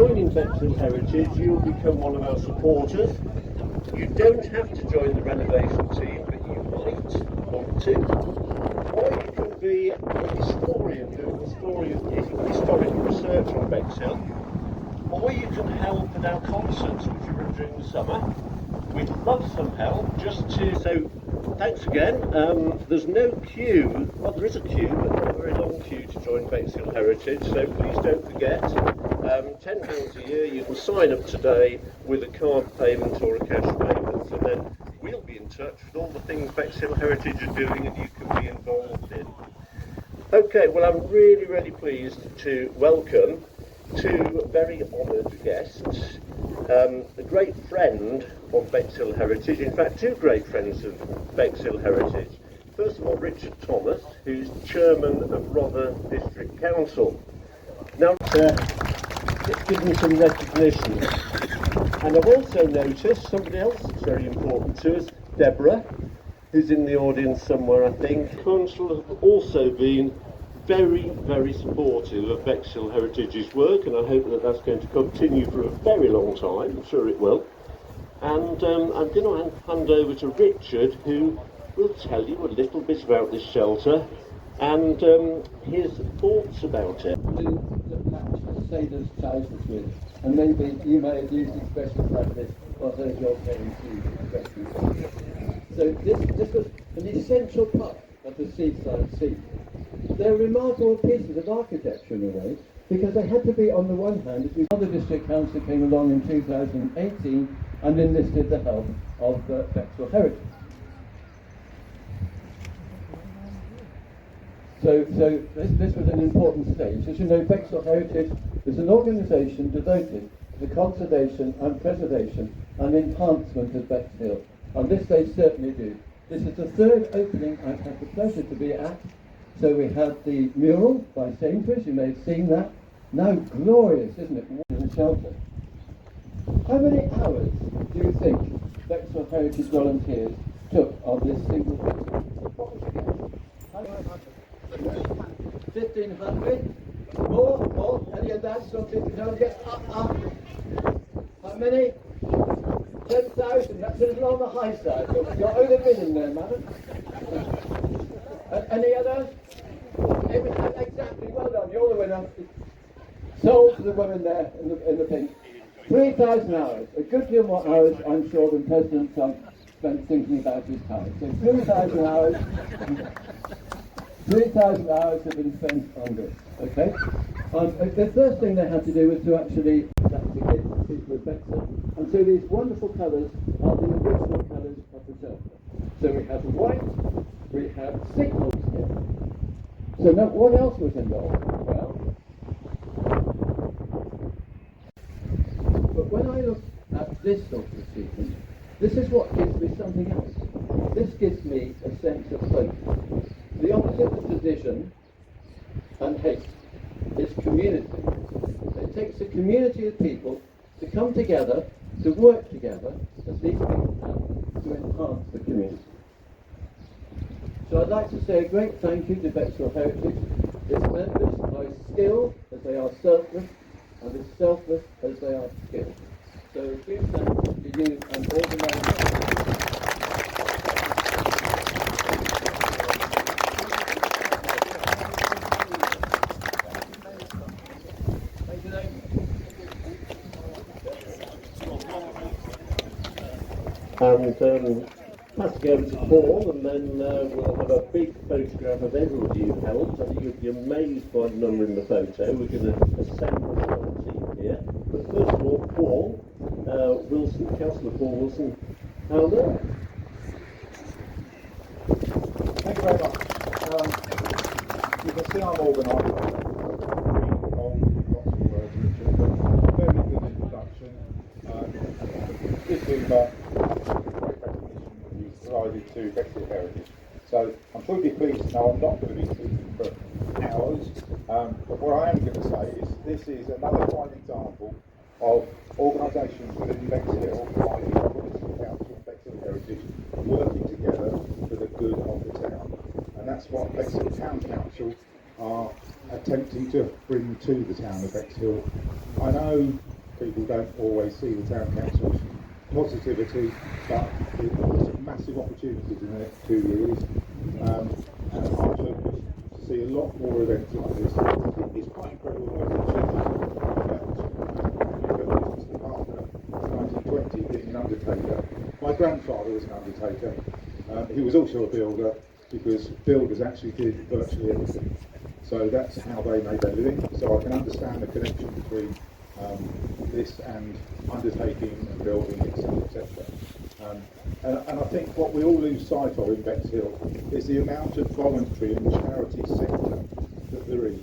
joining Bexhill Heritage, you'll become one of our supporters. You don't have to join the renovation team, but you might want to. Or you can be a historian doing historical research on Bexhill. Or you can help at our concerts, which are run during the summer. We'd love some help, so thanks again. There's no queue, well there is a queue, but not a very long queue to join Bexhill Heritage, so please don't forget, £10 a year, you can sign up today with a card payment or a cash payment, and then we'll be in touch with all the things Bexhill Heritage are doing and you can be involved in. Okay, well I'm really, really pleased to welcome two very honoured guests. A great friend of Bexhill Heritage, in fact two great friends of Bexhill Heritage. First of all, Richard Thomas, who's chairman of Rother District Council. Now, let's give him some recognition. And I've also noticed somebody else that's very important to us, Deborah, who's in the audience somewhere, I think. Council have also been very, very supportive of Bexhill Heritage's work, and I hope that that's going to continue for a very long time. I'm sure it will. And I'm going to hand over to Richard, who will tell you a little bit about this shelter and his thoughts about it. To match the sailor's trousers with, and maybe you may have used expressions like this, or those you're going to expressions. So this was an essential part of the seaside sea. They're remarkable pieces of architecture in a way, because they had to be, on the one hand, as the District Council came along in 2018 and enlisted the help of Bexhill Heritage. So this was an important stage. As you know, Bexhill Heritage is an organisation devoted to the conservation and preservation and enhancement of Bexhill, and this they certainly do. This is the third opening I've had the pleasure to be at. So we had the mural by Sainsbury's, you may have seen that. Now glorious, isn't it, in the shelter. How many hours do you think Bexhill Heritage volunteers took on this single picture? What was it? 1,500? More? Any of that? Something to get up. How many? 10,000, that's a little on the high side. You're over a million there, madam. Any others? Exactly, well done, you're the winner. Sold to the woman there in the pink. 3,000 hours, a good deal more hours, I'm sure, than President Trump spent thinking about his time. So 3,000 hours, 3,000 hours have been spent on this, okay? The first thing they had to do was to actually eradicate the people of Bexhill. And so these wonderful colours are the original colours of the shelter. So we have the white, we have signals here. So now, what else was involved? Well, but when I look at this sort of sequence, this is what gives me something else. This gives me a sense of hope. The opposite of division and hate is community. It takes a community of people to come together, to work together, as these people have, to enhance the community. So I'd like to say a great thank you to Bexhill Heritage. Its members are as skilled as they are selfless, and as selfless as they are skilled. So a huge thanks to you and all the members. Thank you, Dave. And passing over to Paul, and then we'll have a big photograph of everybody who helped. I think you'll be amazed by the number in the photo. We're going to assemble the team here. But first of all, Paul Wilson, Councillor Paul Wilson, how there? Thank you very much. You can see I'm organised. Very good introduction. This is provided to Bexhill Heritage. So I'm sure you'll be pleased to know I'm not going to be speaking for hours, but what I am going to say is this is another fine example of organisations within Bexhill, like the District Council and Bexhill Heritage, working together for the good of the town. And that's what Bexhill Town Council are attempting to bring to the town of Bexhill. I know people don't always see the town council's positivity, but there's some massive opportunities in the next 2 years, and I'm hoping to see a lot more events like this. It's quite incredible the after 1920 being an undertaker. My grandfather was an undertaker. He was also a builder, because builders actually did virtually everything. So that's how they made their living. So I can understand the connection between this and undertaking and building, etc., etc. And I think what we all lose sight of in Bexhill is the amount of voluntary and charity sector that there is.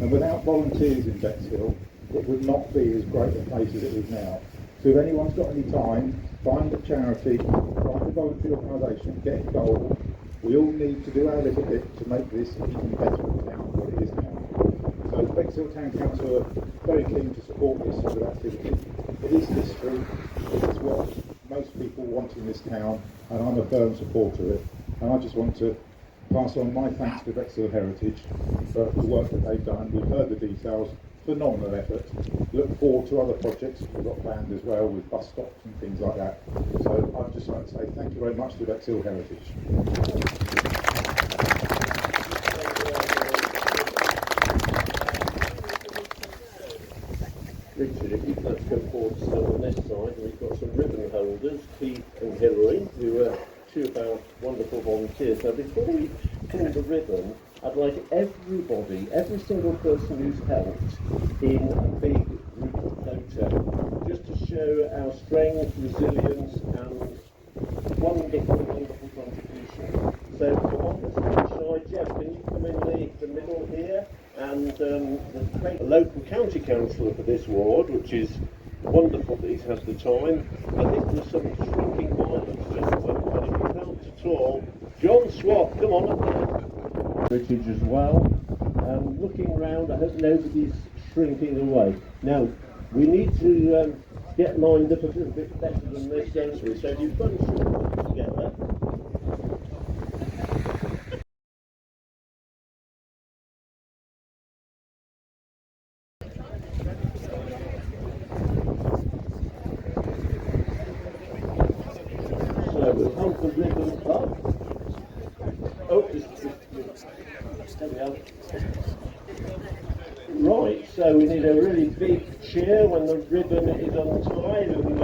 And without volunteers in Bexhill, it would not be as great a place as it is now. So if anyone's got any time, find a charity, find a voluntary organisation, get involved. We all need to do our little bit to make this even better a town than what it is now. So Bexhill Town Council are very keen to support this sort of activity. It is history, it is what most people want in this town, and I'm a firm supporter of it. And I just want to pass on my thanks to Bexhill Heritage for the work that they've done. We've heard the details, phenomenal effort. Look forward to other projects we've got planned as well, with bus stops and things like that. So I'd just like to say thank you very much to Bexhill Heritage. Richard, if you'd like to come forward to stand on this side, we've got some ribbon holders, Keith and Hilary, who are two of our wonderful volunteers. So before we pull the ribbon, I'd like everybody, every single person who's helped in a big group photo, just to show our strength, resilience and wonderful, wonderful contribution. So come on, let's side. Jeff, can you come in the middle here? And the local county councillor for this ward, which is wonderful that he's had the time. I think there's some shrinking violence, gentlemen, but if you helped at all, John Swap, come on up there. Heritage as well. Looking round, I hope nobody's shrinking away. Now, we need to get lined up a little bit better than this, don't we? So if you've bunch them together. So we'll hold the ribbon up. Oh, there we are. Right, so we need a really big cheer when the ribbon is untied, and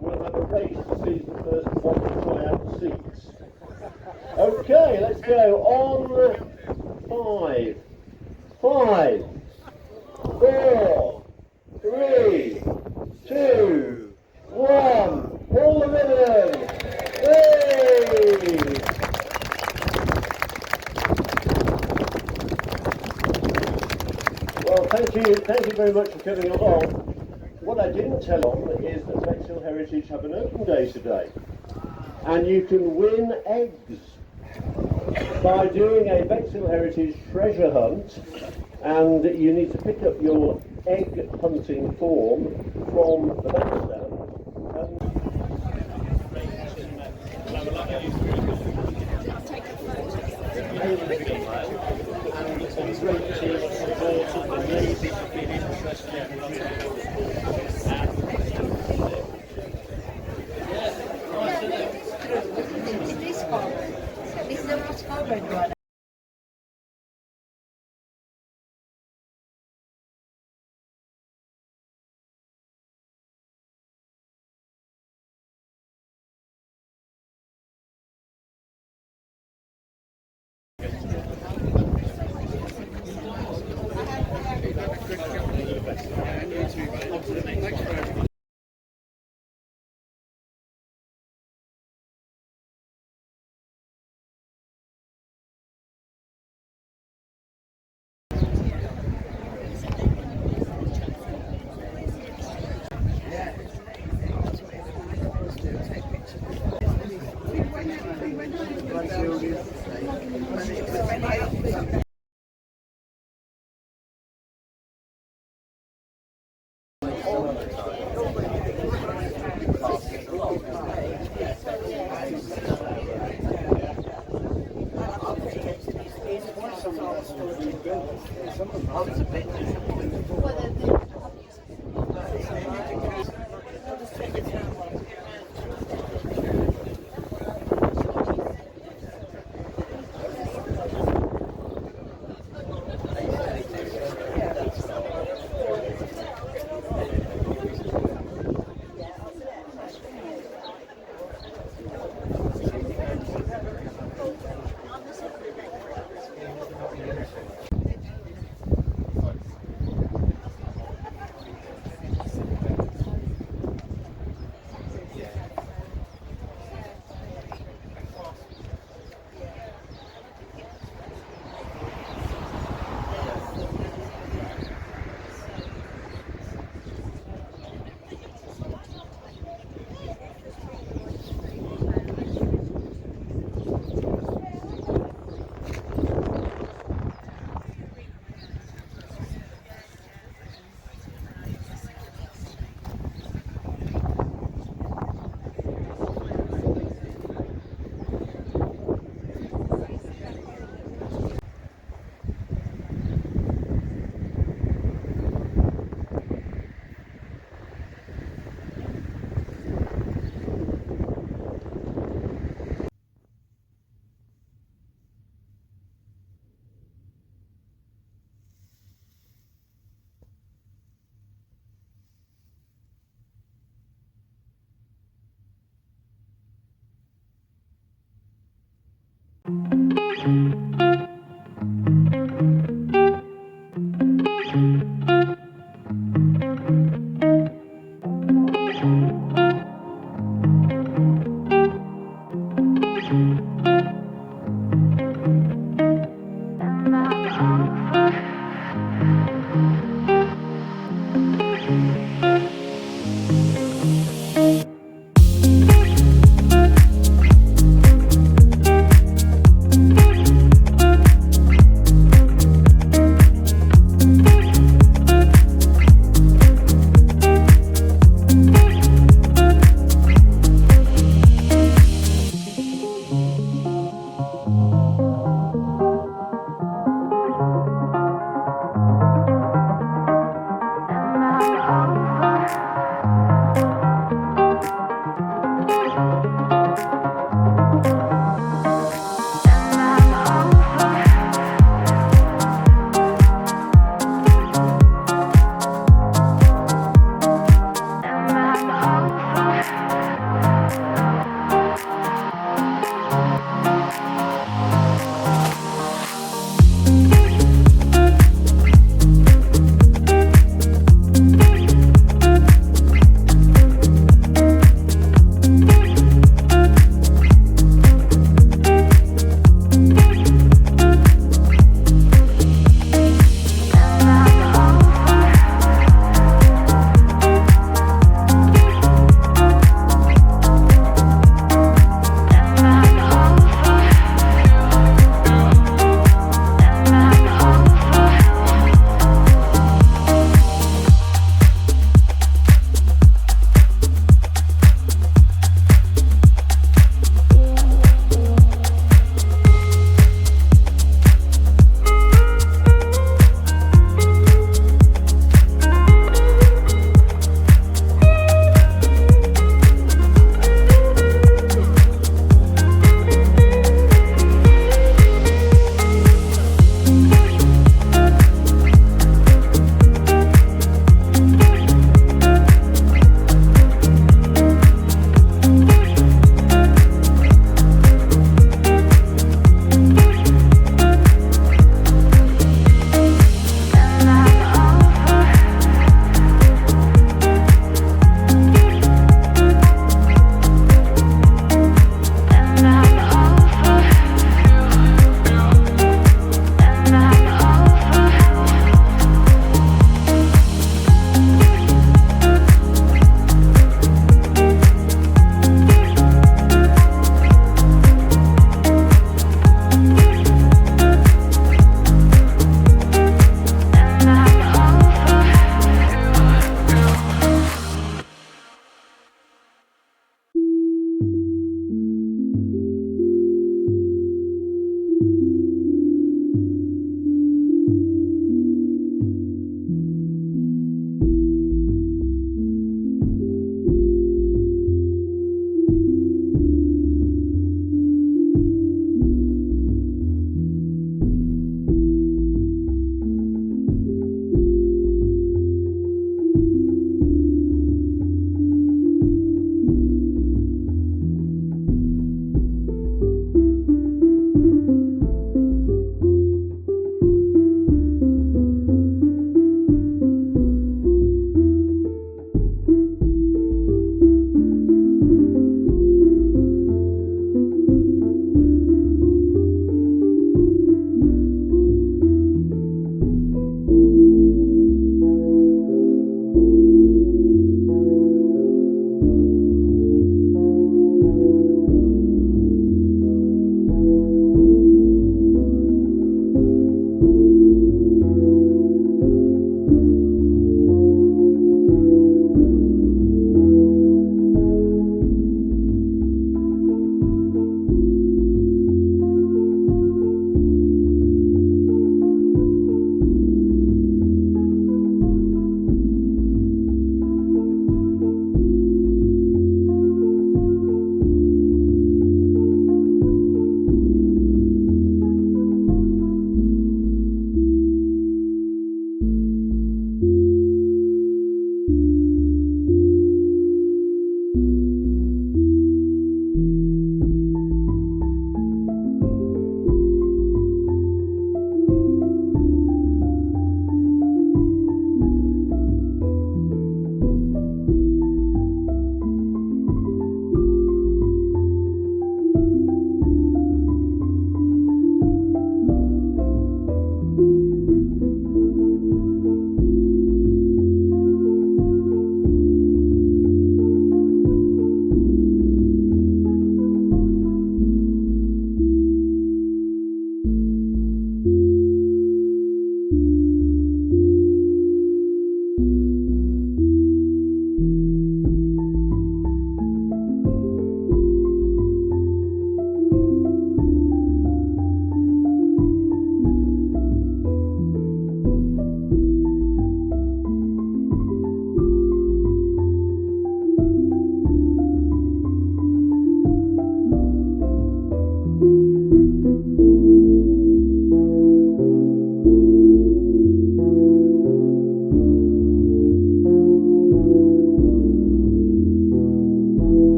we'll have a race to see the first one to tie out the seats. Okay, let's go on 5, 5, 4, 3, 2, 1. Pull the ribbon! Hey! Well, thank you very much for coming along. What I didn't tell on is that Bexhill Heritage have an open day today, and you can win eggs by doing a Bexhill Heritage treasure hunt, and you need to pick up your egg hunting form from the back